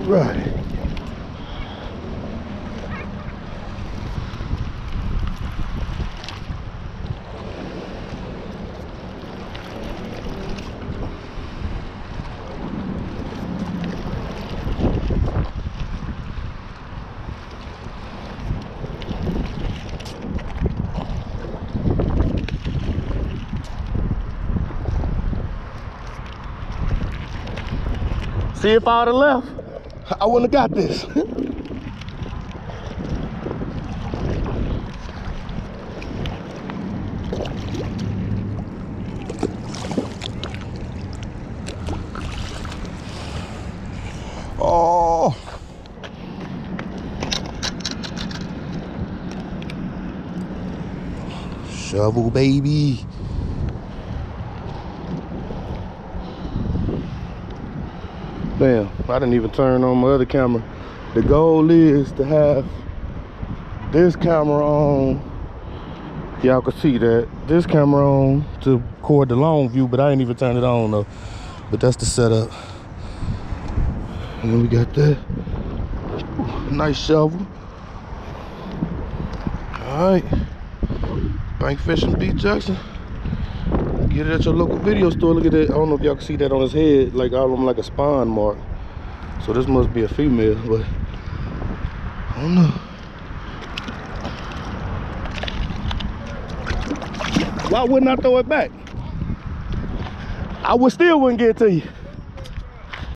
right. See, if I would have left, I wouldn't have got this. Oh. Shovel, baby. Damn, I didn't even turn on my other camera. The goal is to have this camera on. Y'all can see that. This camera on to record the long view, but I ain't even turned it on though. But that's the setup. And then we got that. Nice shovel. Alright. Bank Fishing Beach Jackson. Get it at your local video store. Look at that. I don't know if y'all can see that on his head, like all of them, like a spawn mark. So this must be a female, but I don't know. Why wouldn't I throw it back? I would still wouldn't get it to you.